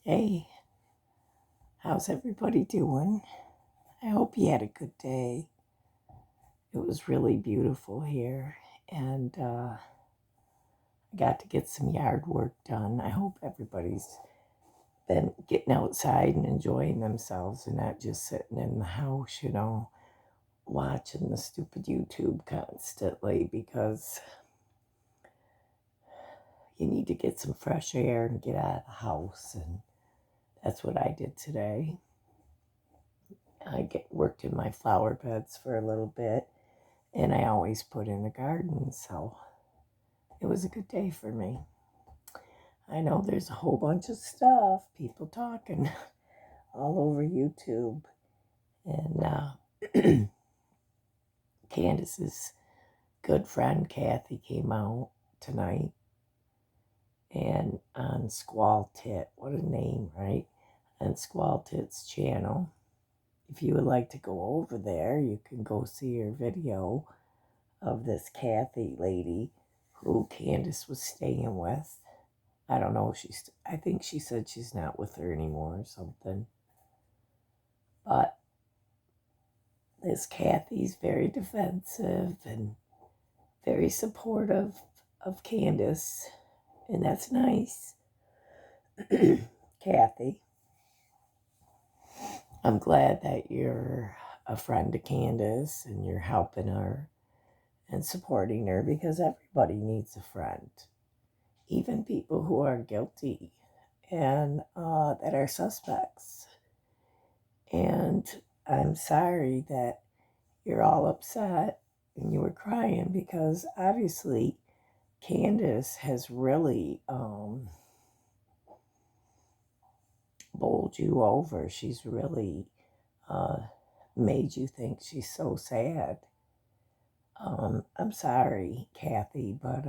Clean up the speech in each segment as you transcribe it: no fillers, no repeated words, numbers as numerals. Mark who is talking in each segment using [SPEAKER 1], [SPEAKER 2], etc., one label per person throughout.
[SPEAKER 1] Hey, how's everybody doing? I hope you had a good day. It was really beautiful here, and I got to get some yard work done. I hope everybody's been getting outside and enjoying themselves and not just sitting in the house, watching the stupid YouTube constantly because you need to get some fresh air and get out of the house, and that's what I did today. Worked in my flower beds for a little bit, and I always put in a garden, so it was a good day for me. I know there's a whole bunch of stuff, people talking all over YouTube, and Candus's good friend Cathy came out tonight, and on Squall Tit, what a name, right? On Squall Tit's channel. If you would like to go over there, you can go see her video of this Cathy lady who Candus was staying with. I don't know if I think she said she's not with her anymore or something. But this Cathy's very defensive and very supportive of Candus, and that's nice. Cathy, I'm glad that you're a friend to Candus and you're helping her and supporting her because everybody needs a friend. Even people who are guilty and that are suspects. And I'm sorry that you're all upset and you were crying because obviously Candus has really bowled you over. She's really made you think she's so sad. I'm sorry, Cathy, but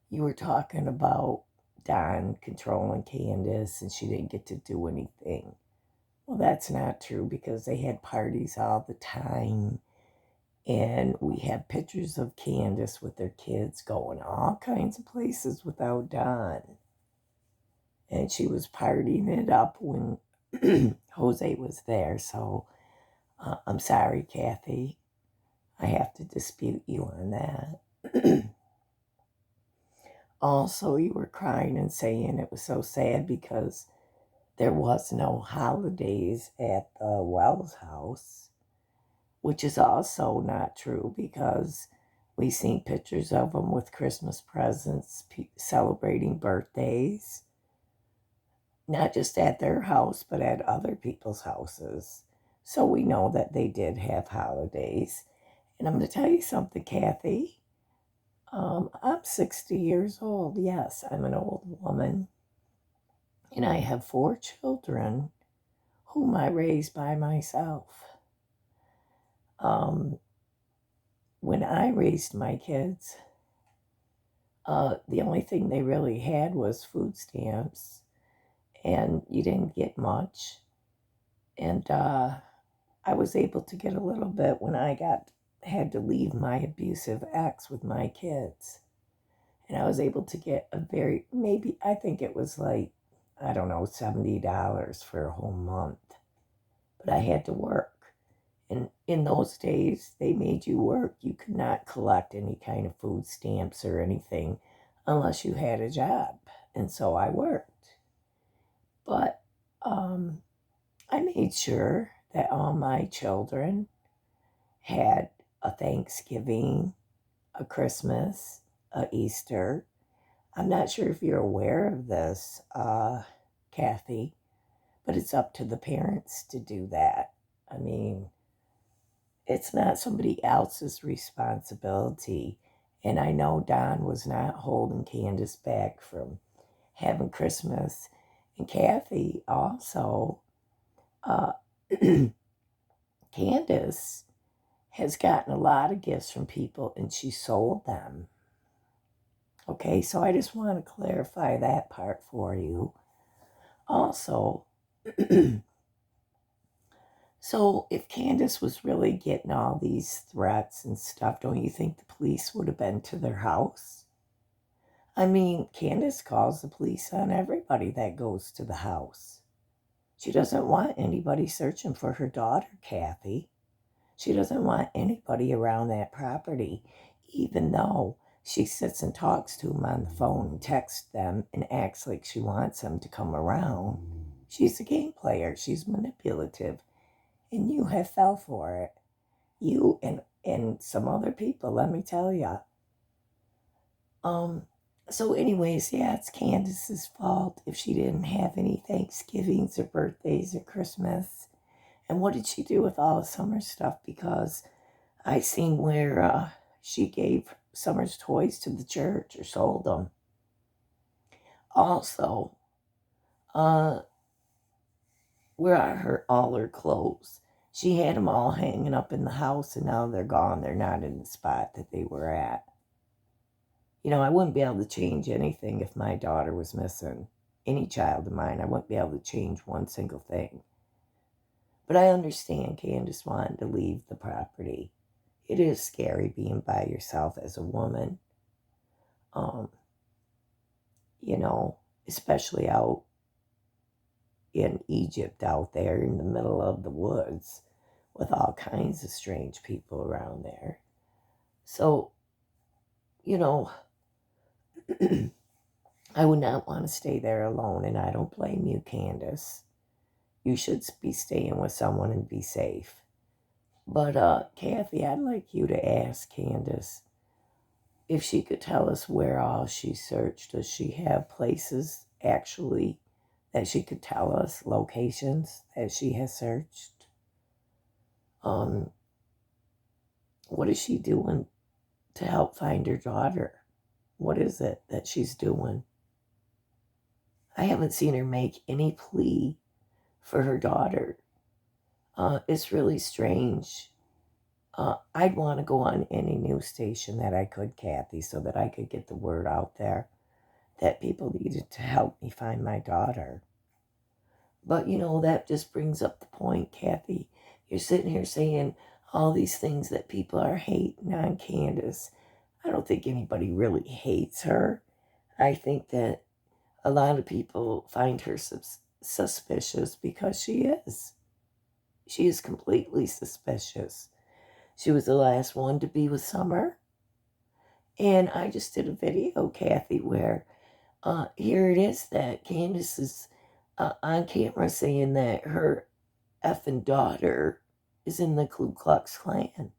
[SPEAKER 1] you were talking about Don controlling Candus and she didn't get to do anything. Well, that's not true because they had parties all the time. And we have pictures of Candus with their kids going all kinds of places without Don. And she was partying it up when Jose was there. So I'm sorry, Cathy. I have to dispute you on that. Also, you were crying and saying it was so sad because there was no holidays at the Wells house, which is also not true because we've seen pictures of them with Christmas presents, celebrating birthdays, not just at their house, but at other people's houses. So we know that they did have holidays. And I'm going to tell you something, Cathy. I'm 60 years old. Yes, I'm an old woman. And I have 4 children whom I raised by myself. When I raised my kids, the only thing they really had was food stamps, and you didn't get much. And I was able to get a little bit when I had to leave my abusive ex with my kids. And I was able to get I think it was like, I don't know, $70 for a whole month. But I had to work. And in those days, they made you work. You could not collect any kind of food stamps or anything unless you had a job. And so I worked. But I made sure that all my children had a Thanksgiving, a Christmas, a Easter. I'm not sure if you're aware of this, Cathy, but it's up to the parents to do that. I mean, it's not somebody else's responsibility. And I know Don was not holding Candus back from having Christmas. And Cathy also, Candus has gotten a lot of gifts from people and she sold them. Okay, so I just want to clarify that part for you. Also, so if Candus was really getting all these threats and stuff, don't you think the police would have been to their house? I mean, Candus calls the police on everybody that goes to the house. She doesn't want anybody searching for her daughter, Cathy. She doesn't want anybody around that property, even though she sits and talks to them on the phone and texts them and acts like she wants them to come around. She's a game player. She's manipulative. And you have fell for it. You and some other people, let me tell you. So anyways, yeah, it's Candace's fault if she didn't have any Thanksgivings or birthdays or Christmas. And what did she do with all the summer stuff? Because I seen where she gave Summer's toys to the church or sold them. Also, where are all her clothes? She had them all hanging up in the house, and now they're gone. They're not in the spot that they were at. You know, I wouldn't be able to change anything if my daughter was missing. Any child of mine, I wouldn't be able to change one single thing. But I understand Candace wanted to leave the property. It is scary being by yourself as a woman. You know, especially out in Egypt, out there in the middle of the woods with all kinds of strange people around there. So, you know, I would not want to stay there alone, and I don't blame you, Candace. You should be staying with someone and be safe. But, Cathy, I'd like you to ask Candace if she could tell us where all she searched. Does she have places, actually, that she could tell us, locations that she has searched? What is she doing to help find her daughter? What is it that she's doing? I haven't seen her make any plea for her daughter. It's really strange. I'd want to go on any news station that I could, Cathy, so that I could get the word out there that people needed to help me find my daughter. But, you know, that just brings up the point, Cathy. You're sitting here saying all these things that people are hating on Candace. I don't think anybody really hates her. I think that a lot of people find her suspicious because she is. She is completely suspicious. She was the last one to be with Summer. And I just did a video, Cathy, where here it is that Candace is on camera saying that her effing daughter is in the Ku Klux Klan.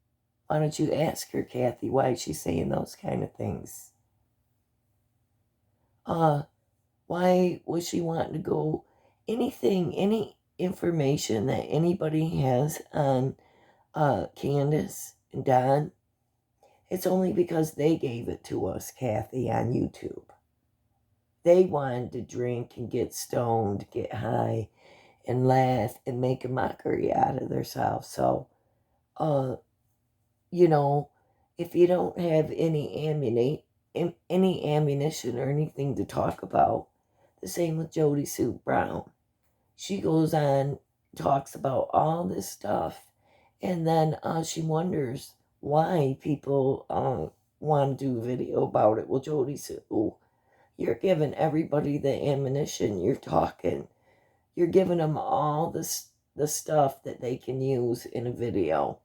[SPEAKER 1] Why don't you ask her, Cathy, why is she saying those kind of things? Why was she wanting to go? Anything, any information that anybody has on Candace and Don, it's only because they gave it to us, Cathy, on YouTube. They wanted to drink and get stoned, get high, and laugh and make a mockery out of themselves. So, you know, if you don't have any ammunition or anything to talk about, the same with Jody Sue Brown. She goes on, talks about all this stuff, and then she wonders why people want to do a video about it. Well, Jody Sue, you're giving everybody the ammunition. You're talking. You're giving them all the stuff that they can use in a video.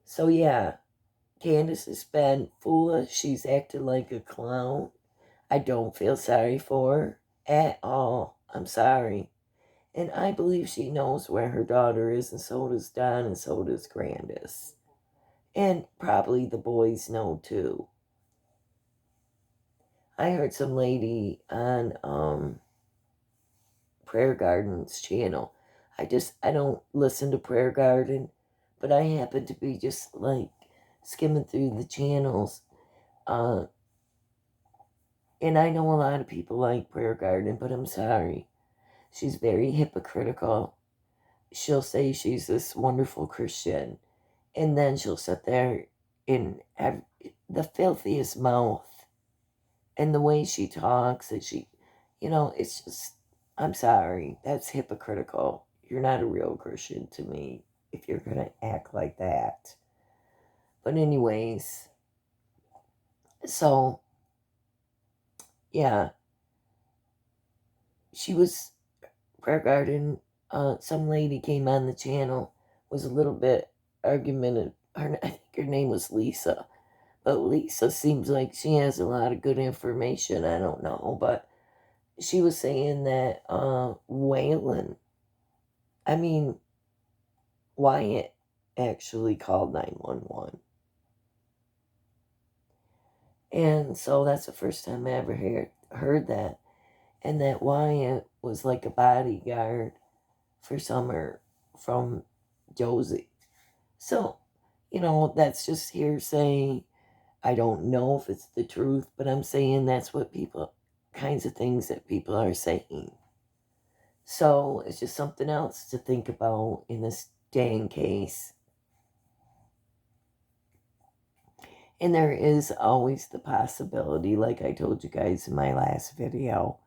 [SPEAKER 1] So yeah, Candace has been foolish. She's acted like a clown. I don't feel sorry for her at all. I'm sorry. And I believe she knows where her daughter is, and so does Don, and so does Grandis. And probably the boys know too. I heard some lady on Prayer Garden's channel. I don't listen to Prayer Garden, but I happen to be just like skimming through the channels. And I know a lot of people like Prayer Garden, but I'm sorry. She's very hypocritical. She'll say she's this wonderful Christian, and then she'll sit there and have the filthiest mouth, and the way she talks, and it's just, I'm sorry, that's hypocritical. You're not a real Christian to me if you're going to act like that. But anyways, so yeah, she was prayer garden. Some lady came on the channel, was a little bit argumentative. I think her name was Lisa. But Lisa seems like she has a lot of good information. I don't know, but she was saying that I mean, Wyatt actually called 911. And so that's the first time I ever heard that. And that Wyatt was like a bodyguard for Summer from Josie. So, that's just hearsay. I don't know if it's the truth, but I'm saying that's what kinds of things that people are saying. So it's just something else to think about in this dang case. And there is always the possibility, like I told you guys in my last video,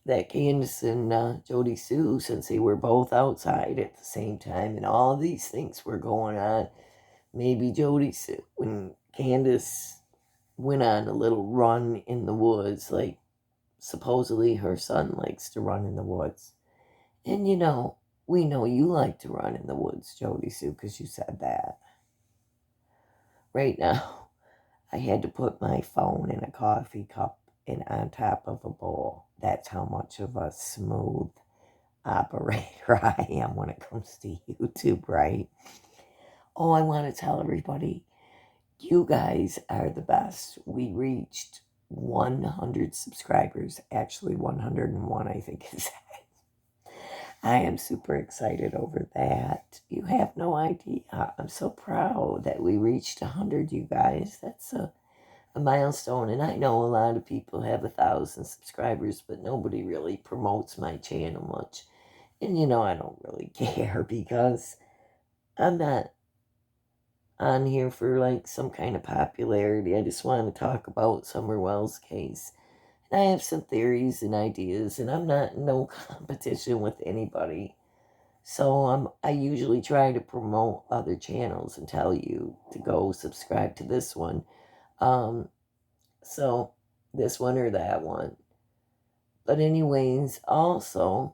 [SPEAKER 1] that Candace and Jody Sue, since they were both outside at the same time and all these things were going on, maybe Jody Sue, when Candace went on a little run in the woods, like supposedly her son likes to run in the woods. And we know you like to run in the woods, Jody Sue, because you said that. Right now, I had to put my phone in a coffee cup and on top of a bowl. That's how much of a smooth operator I am when it comes to YouTube, right? Oh, I want to tell everybody, you guys are the best. We reached 100 subscribers, actually 101, I think is. I am super excited over that. You have no idea. I'm so proud that we reached 100, you guys. That's a milestone. And I know a lot of people have 1,000 subscribers, but nobody really promotes my channel much. And I don't really care because I'm not on here for like some kind of popularity. I just want to talk about Summer Wells' case. And I have some theories and ideas, and I'm not in no competition with anybody. So I usually try to promote other channels and tell you to go subscribe to this one. So this one or that one. But anyways, also,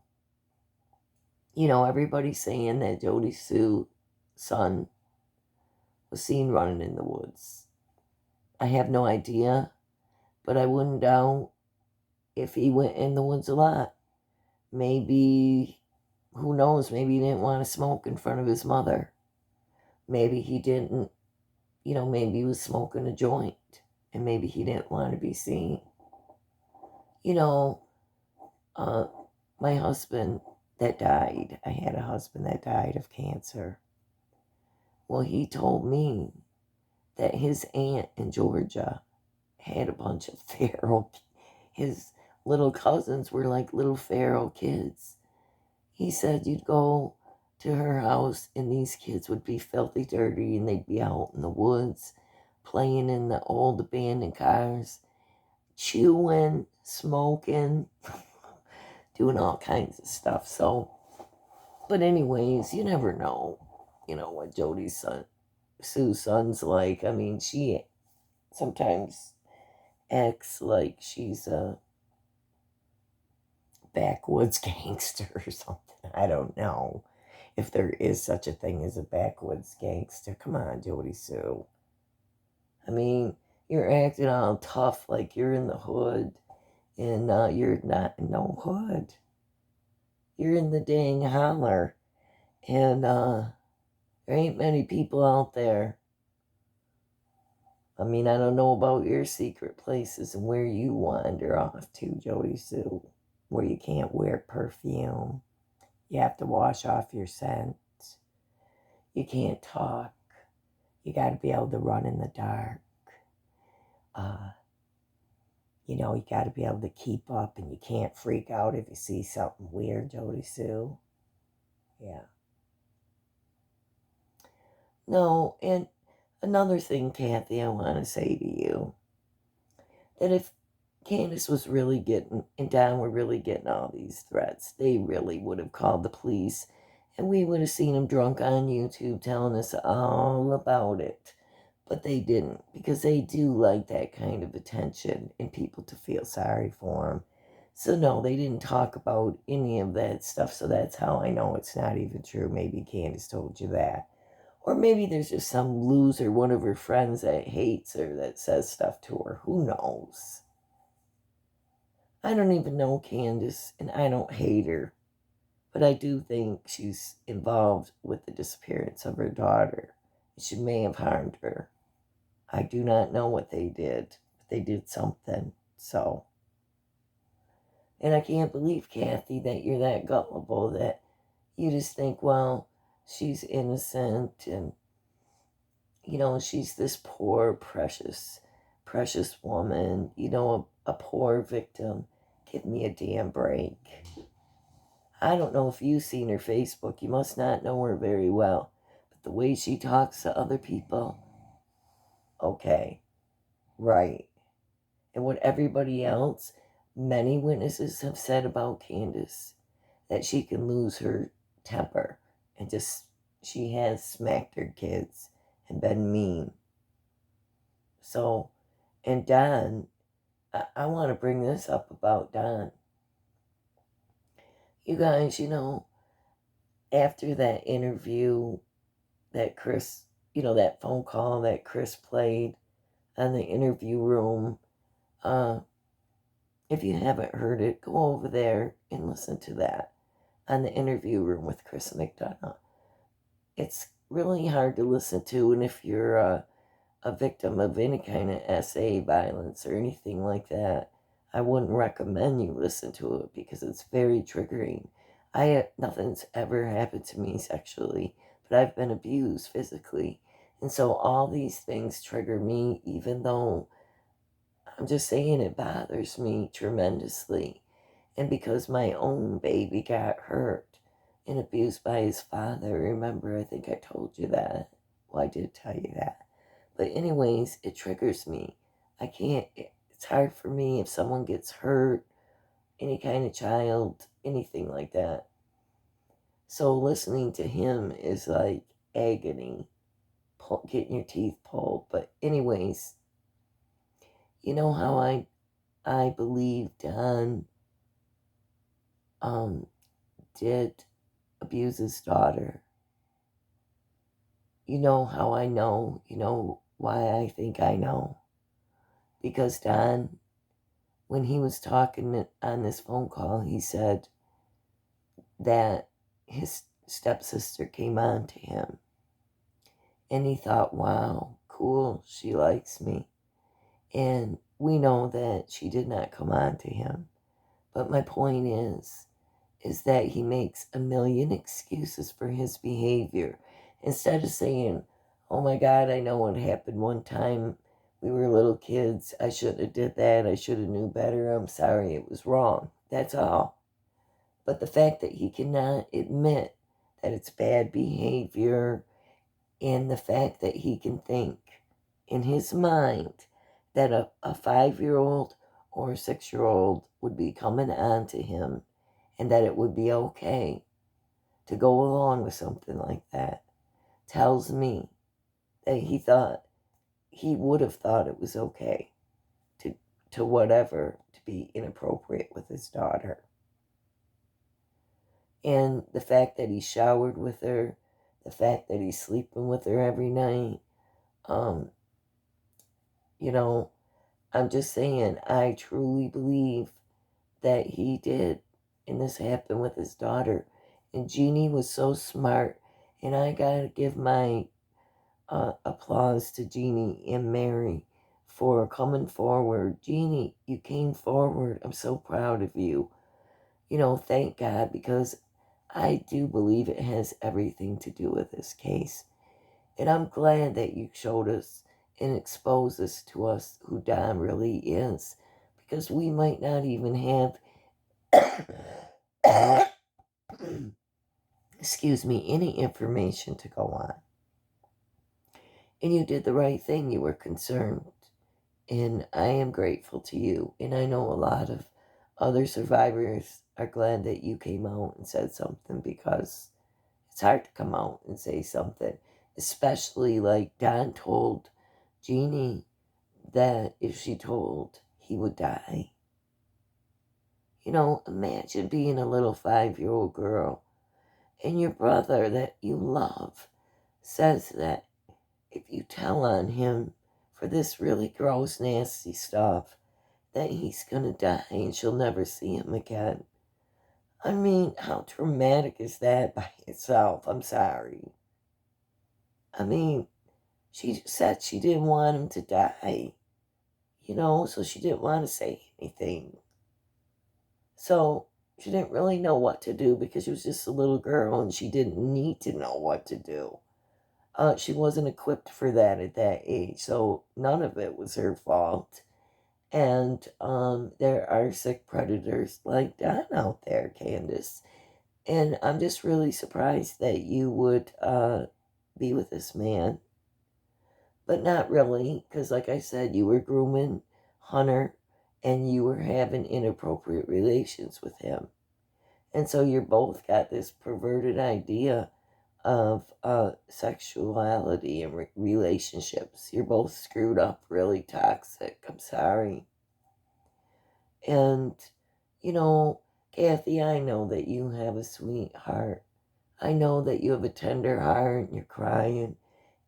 [SPEAKER 1] everybody's saying that Jody Sue's son was seen running in the woods. I have no idea, but I wouldn't doubt if he went in the woods a lot. Maybe, who knows, maybe he didn't want to smoke in front of his mother. Maybe he didn't, maybe he was smoking a joint and maybe he didn't want to be seen. My husband that died, I had a husband that died of cancer. Well, he told me that his aunt in Georgia had a bunch of his little cousins were like little feral kids. He said you'd go to her house and these kids would be filthy dirty and they'd be out in the woods playing in the old abandoned cars, chewing, smoking, doing all kinds of stuff. So, but anyways, you never know, what Sue's son's like. I mean, she sometimes acts like she's a backwoods gangster or something. I don't know if there is such a thing as a backwoods gangster. Come on, Jody Sue. I mean, you're acting all tough like you're in the hood, and you're not in no hood. You're in the dang holler, and there ain't many people out there. I mean, I don't know about your secret places and where you wander off to, Jody Sue, where you can't wear perfume. You have to wash off your scent. You can't talk. You got to be able to run in the dark. You got to be able to keep up, and you can't freak out if you see something weird, Jody Sue. Yeah. No, and another thing, Cathy, I want to say to you, that if Candace was really and Don were really getting all these threats, they really would have called the police, and we would have seen him drunk on YouTube telling us all about it. But they didn't, because they do like that kind of attention and people to feel sorry for them. So no, they didn't talk about any of that stuff. So that's how I know it's not even true. Maybe Candace told you that. Or maybe there's just some loser, one of her friends that hates her, that says stuff to her. Who knows? I don't even know Candace, and I don't hate her. But I do think she's involved with the disappearance of her daughter. She may have harmed her. I do not know what they did, but they did something. So, and I can't believe, Cathy, that you're that gullible that you just think, well, she's innocent and, she's this poor, precious, precious woman, a poor victim. Give me a damn break. I don't know if you've seen her Facebook. You must not know her very well. But the way she talks to other people, okay, right. And what everybody else, many witnesses have said about Candace, that she can lose her temper and just, she has smacked her kids and been mean. So, and Don, I want to bring this up about Don. You guys, after that interview that Chris, that phone call that Chris played on the interview room, if you haven't heard it, go over there and listen to that on the interview room with Chris McDonough. It's really hard to listen to, and if you're a victim of any kind of SA violence or anything like that, I wouldn't recommend you listen to it because it's very triggering. Nothing's ever happened to me sexually, but I've been abused physically. And so all these things trigger me, even though I'm just saying it bothers me tremendously. And because my own baby got hurt and abused by his father, remember, I think I told you that. Well, I did tell you that. But anyways, it triggers me. I can't, it's hard for me if someone gets hurt, any kind of child, anything like that. So listening to him is like agony, getting your teeth pulled. But anyways, you know how I believe Don did abuse his daughter. You know how I know, why I think I know. Because Don, when he was talking on this phone call, he said that his stepsister came on to him. And he thought, wow, cool, she likes me. And we know that she did not come on to him. But my point is that he makes a million excuses for his behavior. Instead of saying, oh my God, I know what happened one time. We were little kids. I shouldn't have did that. I should have knew better. I'm sorry. It was wrong. That's all. But the fact that he cannot admit that it's bad behavior, and the fact that he can think in his mind that a 5-year-old or a 6-year-old would be coming on to him and that it would be okay to go along with something like that tells me that he would have thought it was okay to whatever, to be inappropriate with his daughter. And the fact that he showered with her, the fact that he's sleeping with her every night, you know, I'm just saying, I truly believe that he did. And this happened with his daughter. And Jeannie was so smart. And I gotta give my applause to Jeannie and Mary for coming forward. Jeannie, you came forward. I'm so proud of you. Thank God, because I do believe it has everything to do with this case. And I'm glad that you showed us and exposed us to us who Don really is. Because we might not even have, excuse me, any information to go on. And you did the right thing. You were concerned. And I am grateful to you. And I know a lot of other survivors are glad that you came out and said something, because it's hard to come out and say something. Especially like Don told
[SPEAKER 2] Jeannie that if she told, he would die. Imagine being a little 5-year-old girl and your brother that you love says that if you tell on him for this really gross, nasty stuff, that he's gonna die and she'll never see him again. I mean, how traumatic is that by itself? I'm sorry. I mean, she said she didn't want him to die, so she didn't want to say anything. So she didn't really know what to do because she was just a little girl and she didn't need to know what to do. She wasn't equipped for that at that age, so none of it was her fault. And there are sick predators like Don out there, Candace. And I'm just really surprised that you would be with this man. But not really, because like I said, you were grooming Hunter and you were having inappropriate relations with him. And so you're both got this perverted idea of sexuality and relationships. You're both screwed up, really toxic. I'm sorry. And, you know, Cathy, I know that you have a sweet heart. I know that you have a tender heart and you're crying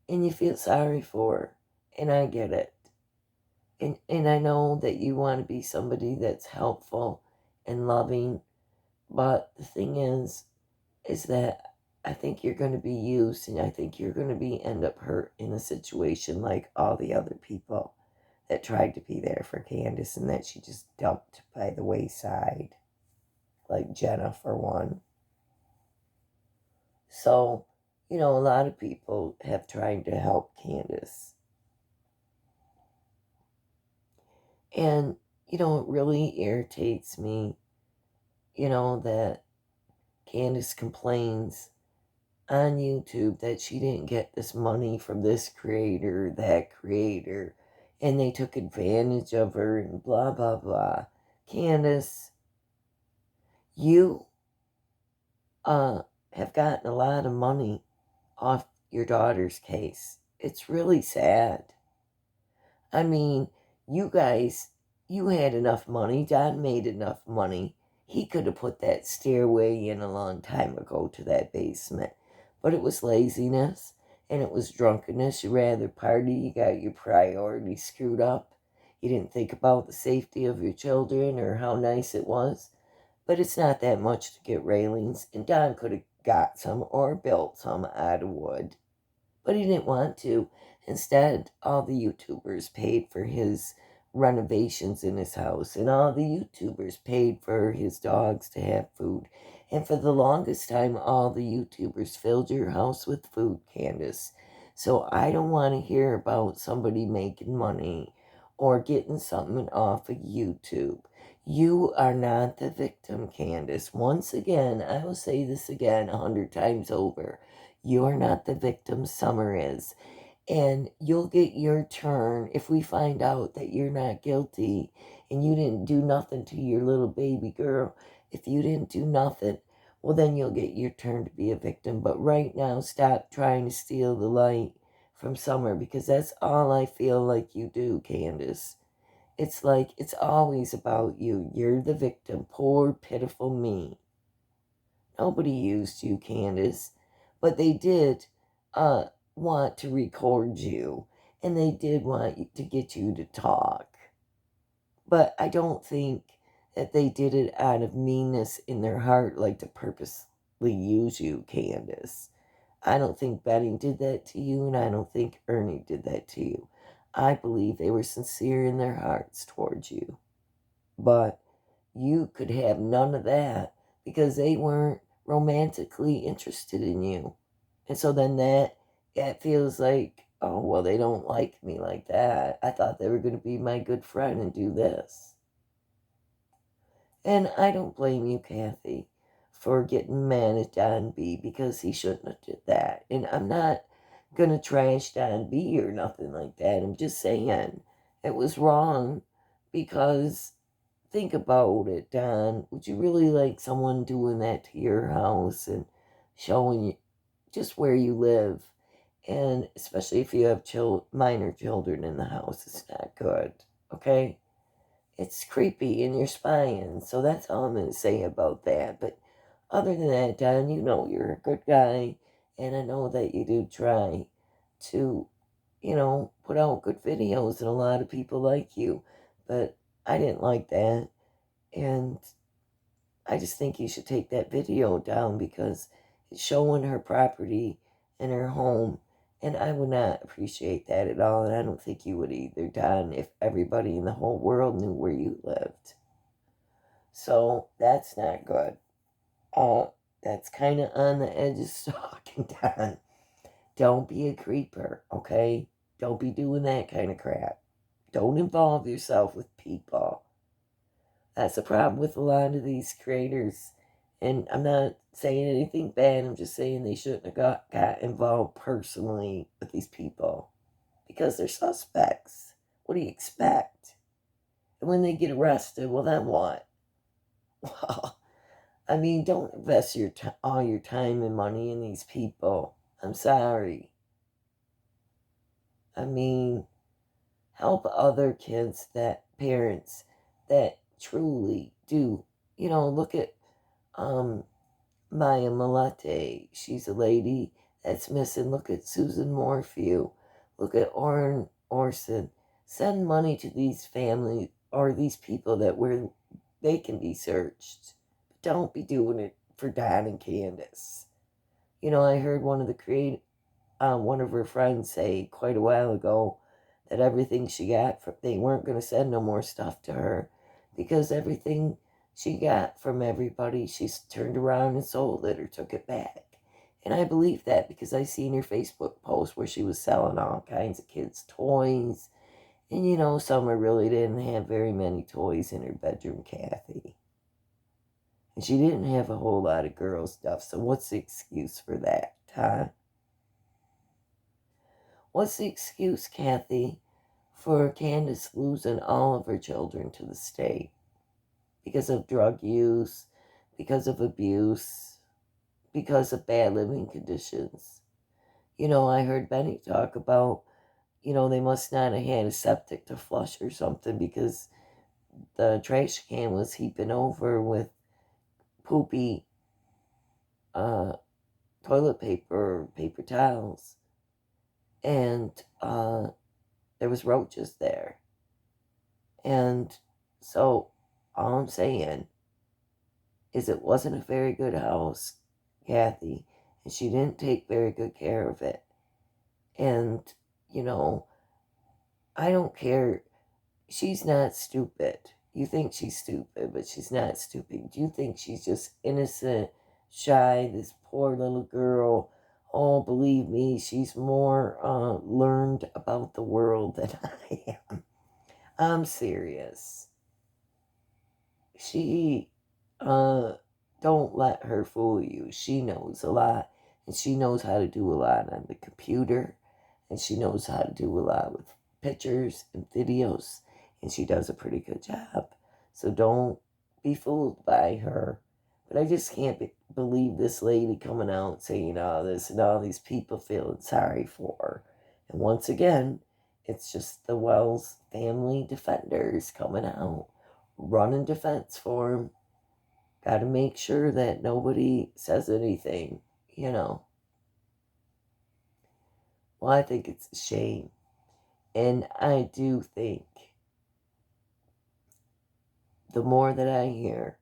[SPEAKER 2] and you feel sorry for her. And I get it. And I know that you want to be somebody that's helpful and loving. But the thing is that I think you're going to be used and I think you're going to end up hurt in a situation like all the other people that tried to be there for Candace and that she just dumped by the wayside, like Jenna for one. So, a lot of people have tried to help Candace. And, it really irritates me, that Candace complains on YouTube that she didn't get this money from this creator, that creator, and they took advantage of her and blah, blah, blah. Candace, you have gotten a lot of money off your daughter's case. It's really sad. I mean, you guys, you had enough money. Don made enough money. He could have put that stairway in a long time ago to that basement. But it was laziness and it was drunkenness. You rather party. You got your priorities screwed up. You didn't think about the safety of your children or how nice it was. But it's not that much to get railings. And Don could have got some or built some out of wood. But he didn't want to. Instead, all the YouTubers paid for his renovations in his house, and all the YouTubers paid for his dogs to have food. And for the longest time, all the YouTubers filled your house with food, Candace. So I don't want to hear about somebody making money or getting something off of YouTube. You are not the victim, Candace. Once again, I will say this again 100 times over. You're not the victim, Summer is. And you'll get your turn if we find out that you're not guilty and you didn't do nothing to your little baby girl. If you didn't do nothing, well, then you'll get your turn to be a victim. But right now, stop trying to steal the light from Summer because that's all I feel like you do, Candace. It's like it's always about you. You're the victim. Poor, pitiful me. Nobody used you, Candace, but they did want to record you, and they did want to get you to talk. But I don't think that they did it out of meanness in their heart, like to purposely use you, Candace. I don't think Betty did that to you, and I don't think Ernie did that to you. I believe they were sincere in their hearts towards you. But you could have none of that because they weren't romantically interested in you. And so then that feels like, oh, well, they don't like me like that. I thought they were going to be my good friend and do this. And I don't blame you, Cathy, for getting mad at Don B because he shouldn't have did that. And I'm not going to trash Don B or nothing like that. I'm just saying it was wrong because think about it, Don. Would you really like someone doing that to your house and showing you just where you live And especially if you have minor children in the house, it's not good. Okay? It's creepy and you're spying. So that's all I'm going to say about that. But other than that, Don, you know you're a good guy. And I know that you do try to, put out good videos and a lot of people like you. But I didn't like that. And I just think you should take that video down because it's showing her property and her home. And I would not appreciate that at all. And I don't think you would either, Don, if everybody in the whole world knew where you lived. So that's not good. That's kind of on the edge of stalking, Don. Don't be a creeper, okay? Don't be doing that kind of crap. Don't involve yourself with people. That's the problem with a lot of these creators. And I'm not saying anything bad. I'm just saying they shouldn't have got involved personally with these people because they're suspects. What do you expect? And when they get arrested, well, then what? Well, I mean, don't invest all your time and money in these people. I'm sorry. I mean, help other kids parents that truly do. Look at um, Maya Malate. She's a lady that's missing. Look at Susan Morphew. Look at Orrin Orson. Send money to these families or these people where they can be searched. Don't be doing it for Don and Candace. I heard one of her friends say quite a while ago that everything she got they weren't going to send no more stuff to her because everything she got from everybody, she's turned around and sold it or took it back. And I believe that because I seen her Facebook post where she was selling all kinds of kids' toys. And Summer really didn't have very many toys in her bedroom, Cathy. And she didn't have a whole lot of girl stuff. So what's the excuse for that, huh? What's the excuse, Cathy, for Candace losing all of her children to the state? Because of drug use, because of abuse, because of bad living conditions. I heard Benny talk about, they must not have had a septic to flush or something because the trash can was heaping over with poopy toilet paper or paper towels. And there was roaches there. And so all I'm saying is it wasn't a very good house, Cathy, and she didn't take very good care of it. And, I don't care. She's not stupid. You think she's stupid, but she's not stupid. You think she's just innocent, shy, this poor little girl. Oh, believe me, she's more learned about the world than I am. I'm serious. She, don't let her fool you. She knows a lot, and she knows how to do a lot on the computer, and she knows how to do a lot with pictures and videos, and she does a pretty good job. So don't be fooled by her. But I just can't believe this lady coming out saying all this and all these people feeling sorry for her. And once again, it's just the Wells family defenders coming out, running defense for him. Got to make sure that nobody says anything, Well, I think it's a shame. And I do think the more that I hear,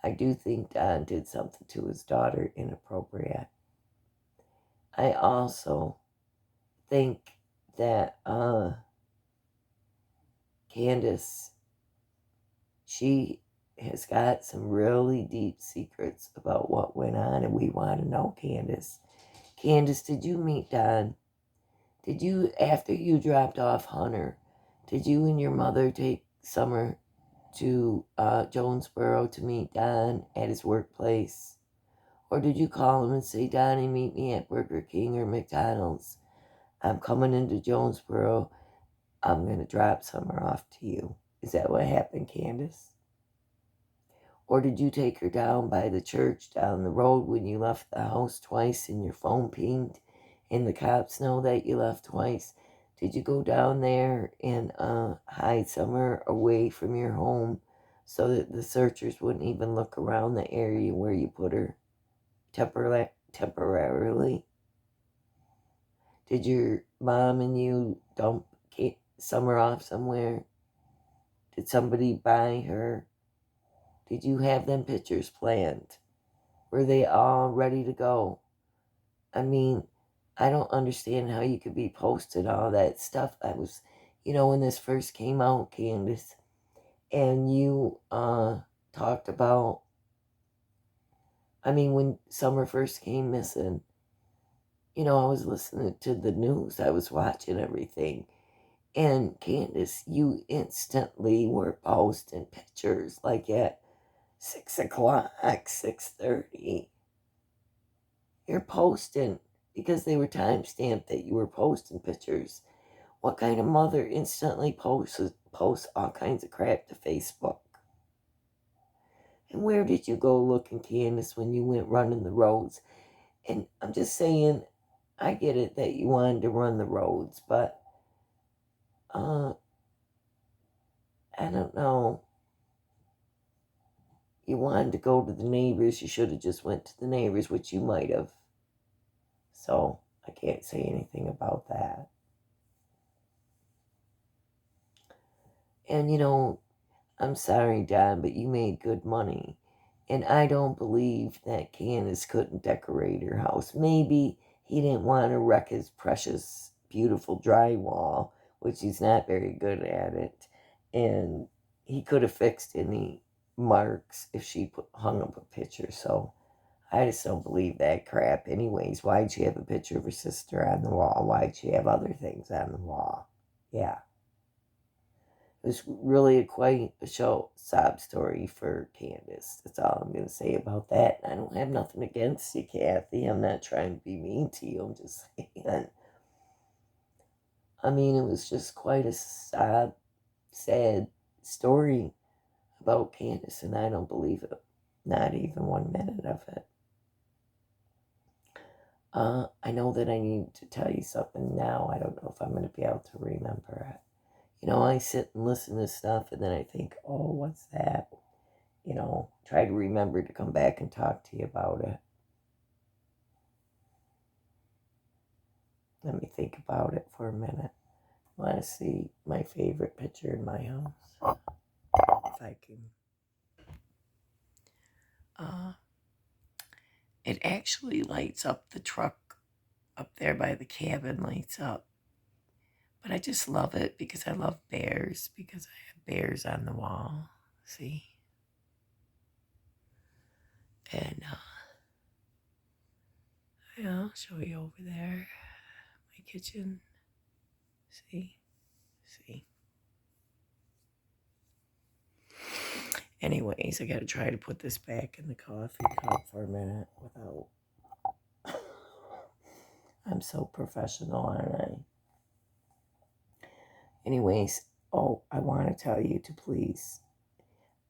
[SPEAKER 2] I do think Don did something to his daughter inappropriate. I also think that Candace, she has got some really deep secrets about what went on, and we want to know, Candace. Candace, did you meet Don? Did you, after you dropped off Hunter, did you and your mother take Summer to Jonesboro to meet Don at his workplace? Or did you call him and say, Donnie, meet me at Burger King or McDonald's? I'm coming into Jonesboro. I'm going to drop Summer off to you. Is that what happened, Candace? Or did you take her down by the church down the road when you left the house twice and your phone pinged and the cops know that you left twice, did you go down there and hide somewhere away from your home so that the searchers wouldn't even look around the area where you put her temporarily? Did your mom and you dump Summer off somewhere? Did somebody buy her? Did you have them pictures planned? Were they all ready to go? I mean, I don't understand how you could be posting all that stuff. I was, when this first came out, Candace, and you talked about, when Summer first came missing, I was listening to the news, I was watching everything. And Candace, you instantly were posting pictures like at 6 o'clock, 6:30. You're posting because they were time stamped that you were posting pictures. What kind of mother instantly posts all kinds of crap to Facebook? And where did you go looking, Candace, when you went running the roads? And I'm just saying, I get it that you wanted to run the roads, but I don't know. You wanted to go to the neighbors. You should have just went to the neighbors, which you might have. So I can't say anything about that. And I'm sorry, Don, but you made good money. And I don't believe that Candace couldn't decorate her house. Maybe he didn't want to wreck his precious, beautiful drywall, which he's not very good at it. And he could have fixed any marks if she hung up a picture. So I just don't believe that crap. Anyways, why'd she have a picture of her sister on the wall? Why'd she have other things on the wall? Yeah. It was really quite a sob story for Candace. That's all I'm going to say about that. I don't have nothing against you, Cathy. I'm not trying to be mean to you. I'm just saying. It was just quite a sad story about Candace, and I don't believe it. Not even 1 minute of it. I know that I need to tell you something now. I don't know if I'm going to be able to remember it. I sit and listen to stuff and then I think, oh, what's that? Try to remember to come back and talk to you about it. Let me think about it for a minute. I want to see my favorite picture in my house. If I can. It actually lights up the truck up there by the cabin, lights up. But I just love it because I love bears, because I have bears on the wall. See? And I'll show you over there, my kitchen. See? Anyways, I gotta try to put this back in the coffee cup for a minute without. I'm so professional, aren't I? Anyways, I want to tell you to please.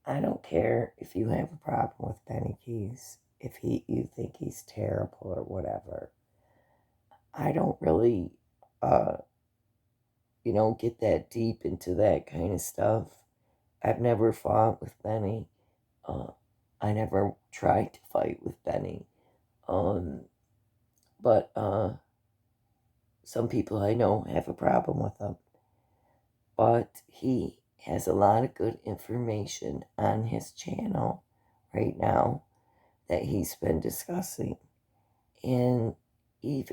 [SPEAKER 2] I don't care if you have a problem with Benny Keys, if you think he's terrible or whatever. I don't really, get that deep into that kind of stuff. I've never fought with Benny. I never tried to fight with Benny. But some people I know have a problem with him. But he has a lot of good information on his channel right now that he's been discussing. And he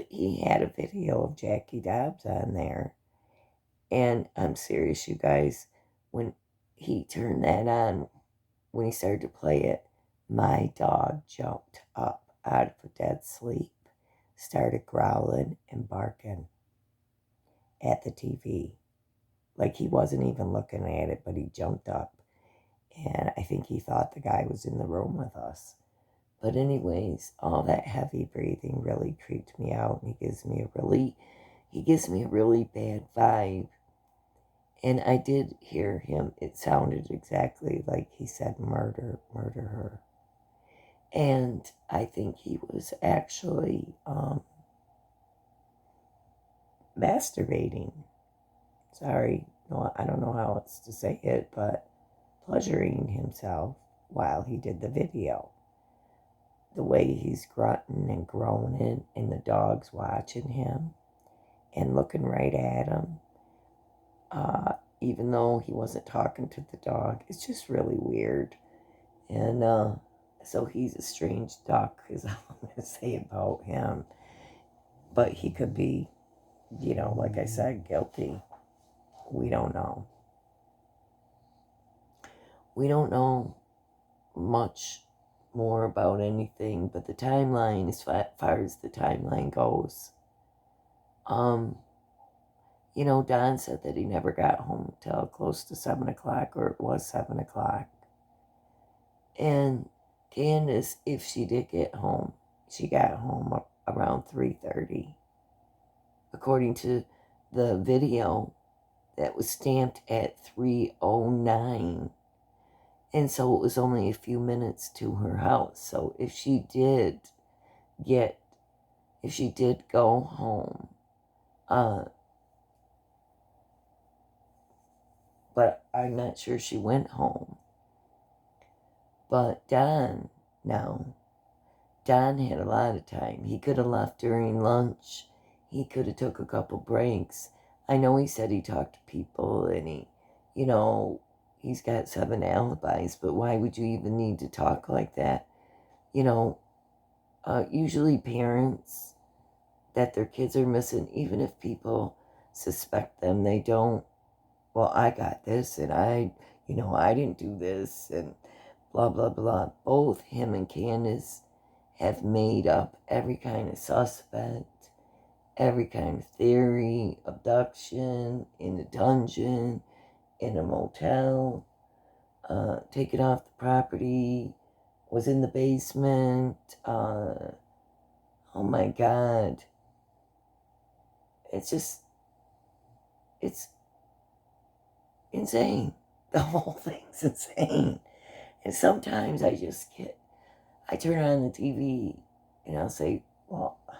[SPEAKER 2] had a video of Jackie Dobbs on there. And I'm serious, you guys, when he turned that on, when he started to play it, my dog jumped up out of a dead sleep, started growling and barking at the TV. Like he wasn't even looking at it, but he jumped up. And I think he thought the guy was in the room with us. But anyways, all that heavy breathing really creeped me out, and he gives me a really bad vibe. And I did hear him. It sounded exactly like he said murder her. And I think he was actually
[SPEAKER 1] masturbating. Sorry, no, I don't know how else to say it, but pleasuring himself while he did the video. The way he's grunting and groaning, and the dog's watching him and looking right at him, even though he wasn't talking to the dog. It's just really weird. And so he's a strange duck, is all I'm going to say about him. But he could be, like I said, guilty. We don't know.
[SPEAKER 2] We don't know much more about anything, but the timeline, as far as the timeline goes, Don said that he never got home till close to 7 o'clock, or it was 7 o'clock. And Candus, if she did get home, she got home around 3:30. According to the video, that was stamped at 3:09. And so it was only a few minutes to her house. So if she did go home, but I'm not sure she went home. But Don had a lot of time. He could have left during lunch. He could have took a couple breaks. I know he said he talked to people, and he's got 7 alibis, but why would you even need to talk like that? Usually parents that their kids are missing, even if people suspect them, they don't, well, I got this, and I didn't do this, and blah, blah, blah. Both him and Candus have made up every kind of suspect, every kind of theory, abduction, in a dungeon, in a motel, taken off the property, was in the basement. Oh my God. It's insane. The whole thing's insane. And sometimes I turn on the TV and I'll say, well, I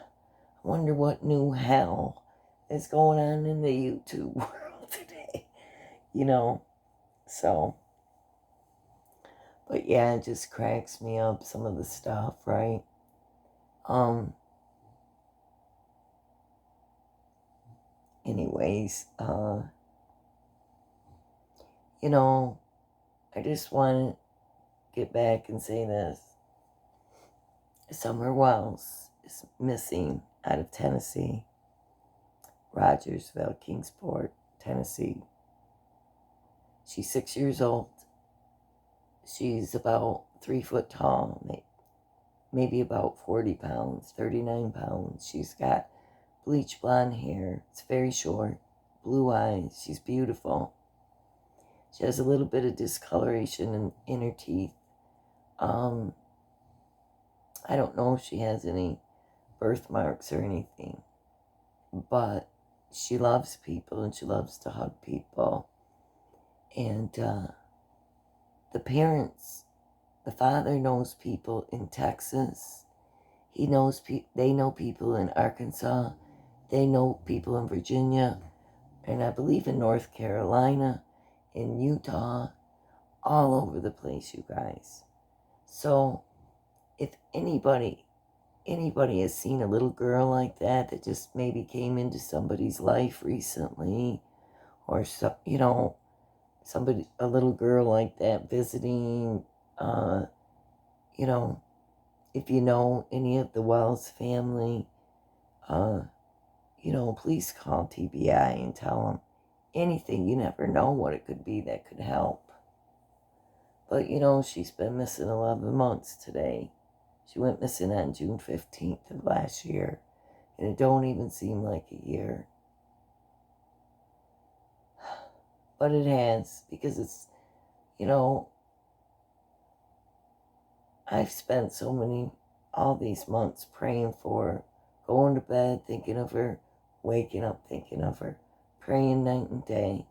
[SPEAKER 2] wonder what new hell is going on in the YouTube world today. So, but yeah, it just cracks me up, some of the stuff, right? Anyways, I just want to get back and say this. Summer Wells is missing out of Tennessee. Rogersville, Kingsport, Tennessee. She's 6 years old. She's about 3 foot tall, maybe about 40 pounds, 39 pounds. She's got bleach blonde hair. It's very short. Blue eyes. She's beautiful. She has a little bit of discoloration in her teeth. I don't know if she has any birthmarks or anything, but she loves people and she loves to hug people. And the parents, the father knows people in Texas. They know people in Arkansas. They know people in Virginia, and I believe in North Carolina, in Utah, all over the place, you guys. So if anybody has seen a little girl like that just maybe came into somebody's life recently, or a little girl like that visiting, if you know any of the Wells family, please call TBI and tell them anything. You never know what it could be that could help. But, she's been missing 11 months today. She went missing on June 15th of last year. And it don't even seem like a year. But it has, because it's, I've spent all these months praying for her, going to bed thinking of her, waking up thinking of her, praying night and day,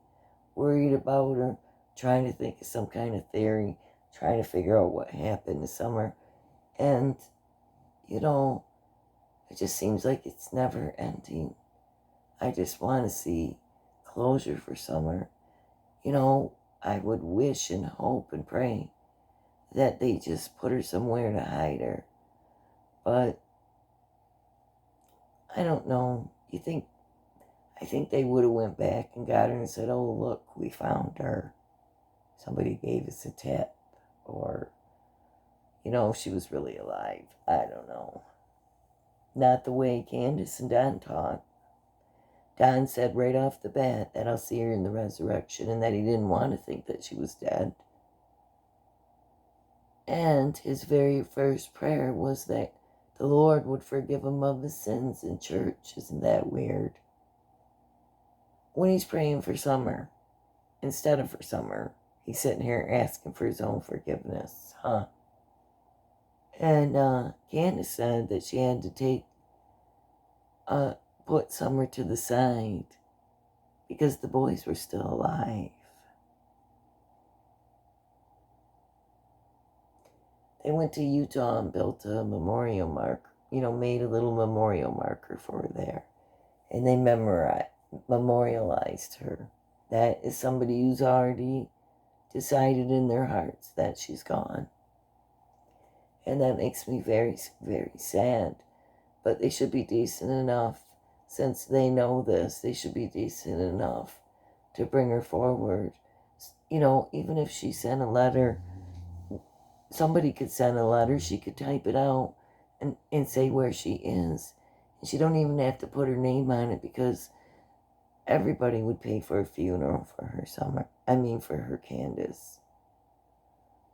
[SPEAKER 2] worried about her, trying to think of some kind of theory, trying to figure out what happened this summer. And, it just seems like it's never ending. I just want to see closure for Summer. You know, I would wish and hope and pray that they just put her somewhere to hide her. But I don't know. I think they would have went back and got her and said, "Oh, look, we found her. Somebody gave us a tip." Or, she was really alive. I don't know. Not the way Candus and Don talked. Don said right off the bat that I'll see her in the resurrection and that he didn't want to think that she was dead. And his very first prayer was that the Lord would forgive him of his sins in church. Isn't that weird? When he's praying for Summer, instead of for Summer, he's sitting here asking for his own forgiveness, huh? And Candace said that she had to put Summer to the side because the boys were still alive. They went to Utah and built a memorial marker, made a little memorial marker for her there. And they memorialized her. That is somebody who's already decided in their hearts that she's gone. And that makes me very, very sad. But they should be decent enough, since they know this, they should be decent enough to bring her forward. Even if she sent a letter, somebody could send a letter, she could type it out and say where she is. And she don't even have to put her name on it because everybody would pay for a funeral for her for her Candace.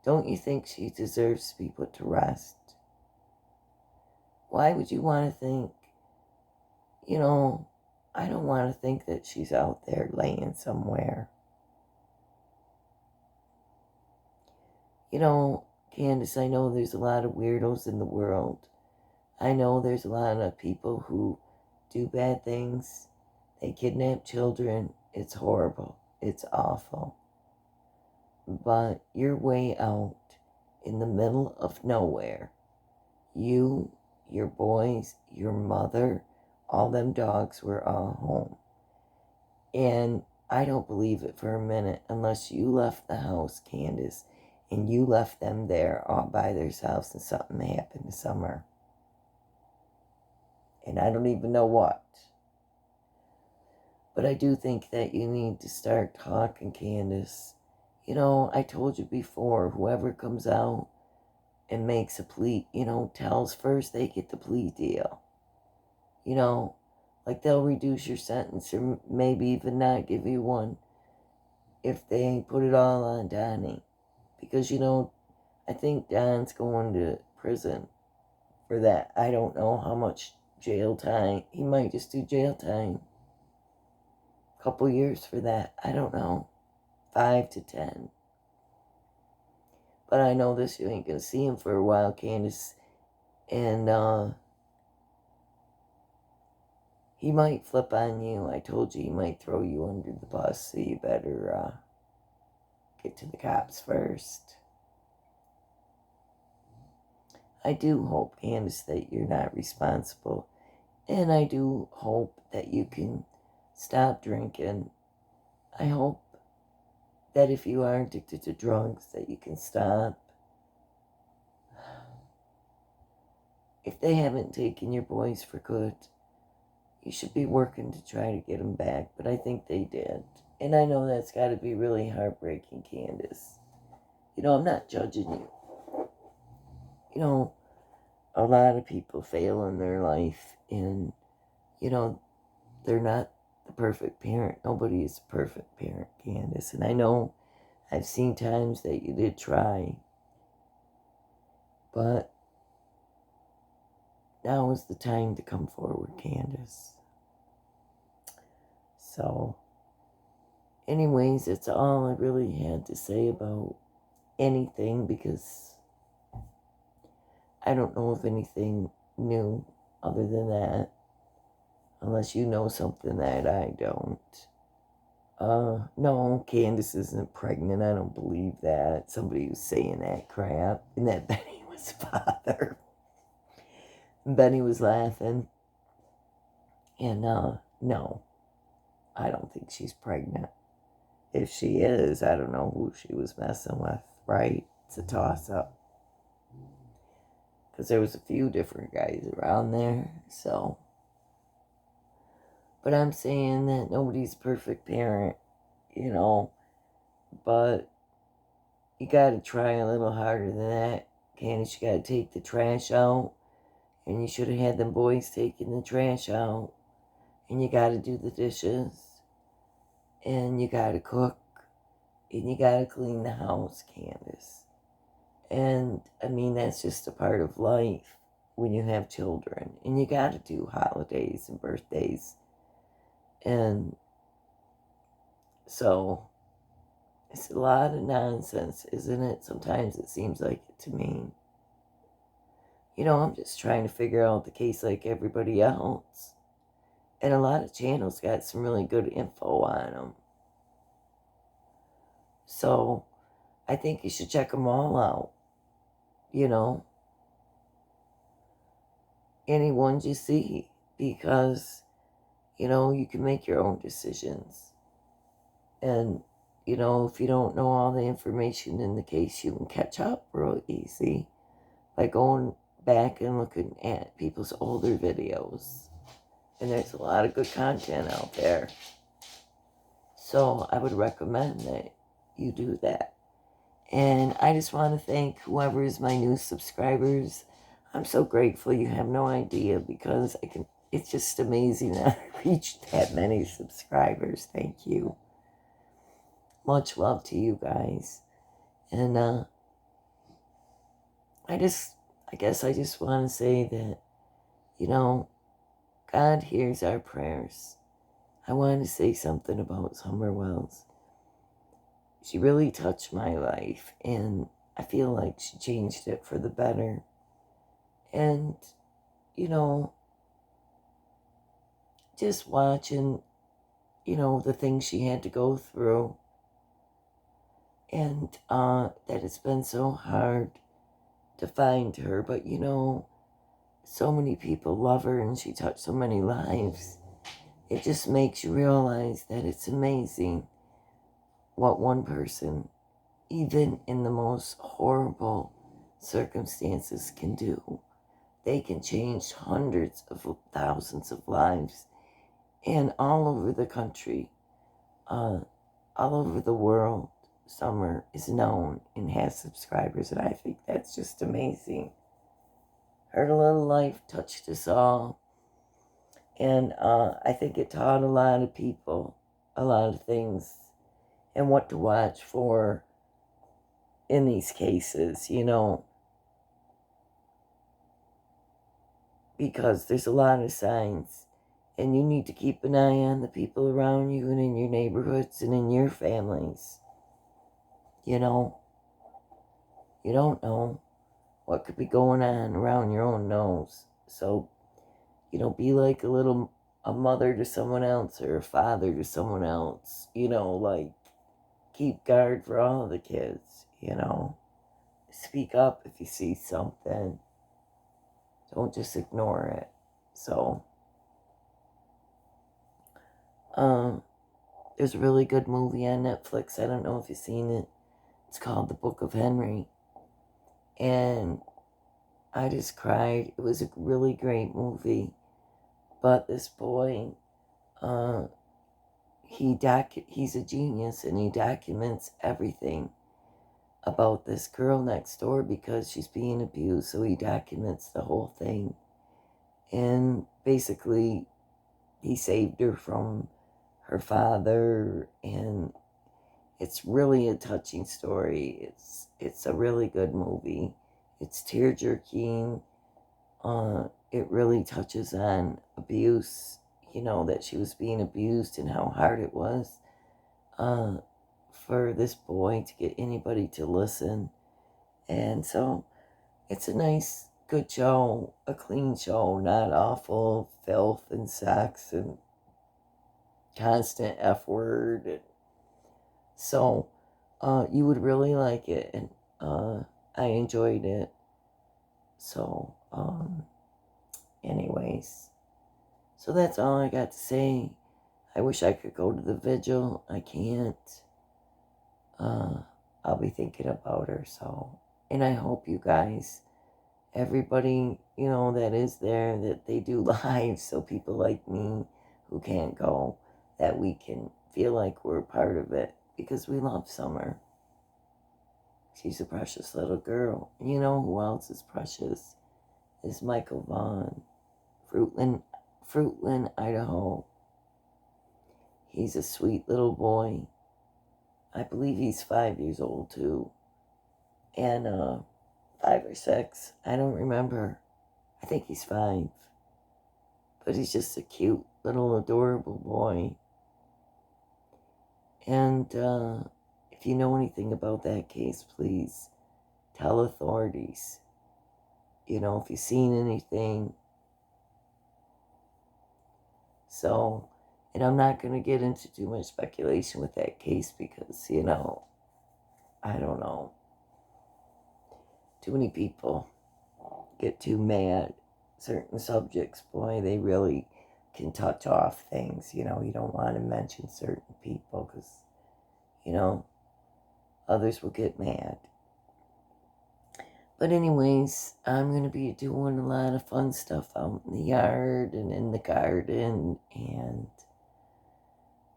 [SPEAKER 2] Don't you think she deserves to be put to rest? Why would you want to think, I don't want to think that she's out there laying somewhere. Candace, I know there's a lot of weirdos in the world. I know there's a lot of people who do bad things. They kidnap children. It's horrible. It's awful. But you're way out in the middle of nowhere. You, your boys, your mother, all them dogs were all home. And I don't believe it for a minute unless you left the house, Candace, and you left them there all by themselves and something happened to Summer. And I don't even know what. But I do think that you need to start talking, Candace. I told you before, whoever comes out and makes a plea, tells first they get the plea deal. Like they'll reduce your sentence or maybe even not give you one if they put it all on Donnie. Because, I think Don's going to prison for that. I don't know how much jail time. He might just do jail time. A couple years for that. I don't know. 5 to 10. But I know this, you ain't going to see him for a while, Candace. And, he might flip on you. I told you he might throw you under the bus, so you better, get to the cops first. I do hope, Candace, that you're not responsible. And I do hope that you can stop drinking. I hope that if you are addicted to drugs, that you can stop. If they haven't taken your boys for good, you should be working to try to get them back. But I think they did. And I know that's got to be really heartbreaking, Candace. I'm not judging you. A lot of people fail in their life and, they're not the perfect parent. Nobody is a perfect parent, Candace. And I know I've seen times that you did try. But now is the time to come forward, Candace. So, anyways, that's all I really had to say about anything because I don't know of anything new other than that. Unless you know something that I don't. No, Candace isn't pregnant. I don't believe that. Somebody was saying that crap. And that Benny was father. And Benny was laughing. And, no.
[SPEAKER 1] I don't think she's pregnant. If she is, I don't know who she was messing with, right? It's a toss-up. Because there was a few different guys around there, so. But I'm saying that nobody's a perfect parent, you know. But you gotta try a little harder than that. Candace, you gotta take the trash out. And you should have had them boys taking the trash out. And you gotta do the dishes. And you gotta cook. And you gotta clean the house, Candace. And I mean, that's just a part of life when you have children. And you gotta do holidays and birthdays. And so it's a lot of nonsense, isn't it? Sometimes it seems like it to me. You know, I'm just trying to figure out the case like everybody else. And a lot of channels got some really good info on them. So I think you should check them all out. You know, any ones you see. Because, you know, you can make your own decisions. And, you know, if you don't know all the information in the case, you can catch up real easy by going back and looking at people's older videos. And there's a lot of good content out there. So I would recommend that you do that. And I just want to thank whoever is my new subscribers. I'm so grateful. You have no idea, because it's just amazing that I reached that many subscribers. Thank you. Much love to you guys. And I guess I just want to say that, you know, God hears our prayers. I want to say something about Summer Wells. She really touched my life, and I feel like she changed it for the better. And, you know, just watching, you know, the things she had to go through, and that it's been so hard to find her, but, you know, so many people love her, and she touched so many lives. It just makes you realize that it's amazing what one person, even in the most horrible circumstances, can do. They can change hundreds of thousands of lives. And all over the country, all over the world, Summer is known and has subscribers. And I think that's just amazing. Her little life touched us all. And I think it taught a lot of people a lot of things and what to watch for in these cases, you know, because there's a lot of signs, and you need to keep an eye on the people around you and in your neighborhoods and in your families. You know, you don't know what could be going on around your own nose. So, you know, be like a mother to someone else or a father to someone else, you know, like keep guard for all the kids, you know. Speak up if you see something. Don't just ignore it. So, there's a really good movie on Netflix. I don't know if you've seen it. It's called The Book of Henry. And I just cried. It was a really great movie. But this boy, he's a genius, and he documents everything about this girl next door because she's being abused. So he documents the whole thing. And basically, he saved her from her father, and it's really a touching story. It's a really good movie. It's tear-jerking. It really touches on abuse, you know, that she was being abused and how hard it was for this boy to get anybody to listen. And so it's a nice, good show, a clean show, not awful filth and sex and constant F word. And so you would really like it, and I enjoyed it. So, anyways, so that's all I got to say.
[SPEAKER 2] I wish I could go to the vigil. I can't. I'll be thinking about her, so. And I hope you guys, everybody, that is there, that they do live so people like me who can't go, that we can feel like we're a part of it, because we love Summer. She's a precious little girl. And you know who else is precious? Is Michael Vaughn, Fruitland, Idaho. He's a sweet little boy. I believe he's 5 years old too. And 5 or 6. I don't remember. I think he's 5. But he's just a cute little adorable boy. And if you know anything about that case, please tell authorities. If you've seen anything. So, and I'm not going to get into too much speculation with that case because, I don't know. Too many people get too mad. Certain subjects, boy, they really can touch off things. You don't want to mention certain people because, others will get mad. But anyways, I'm going to be doing a lot of fun stuff out in the yard and in the garden and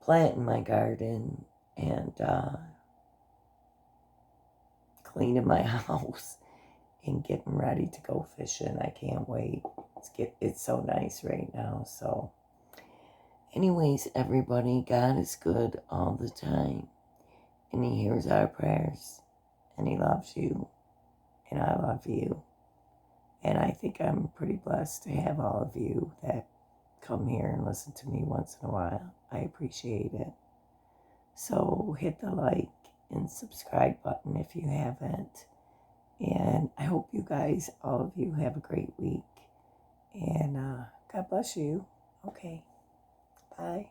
[SPEAKER 2] planting my garden and cleaning my house and getting ready to go fishing. I can't wait. It's so nice right now. So anyways, everybody, God is good all the time. And He hears our prayers. And He loves you. And I love you. And I think I'm pretty blessed to have all of you that come here and listen to me once in a while. I appreciate it. So hit the like and subscribe button if you haven't. And I hope you guys, all of you, have a great week. And God bless you. Okay. Bye.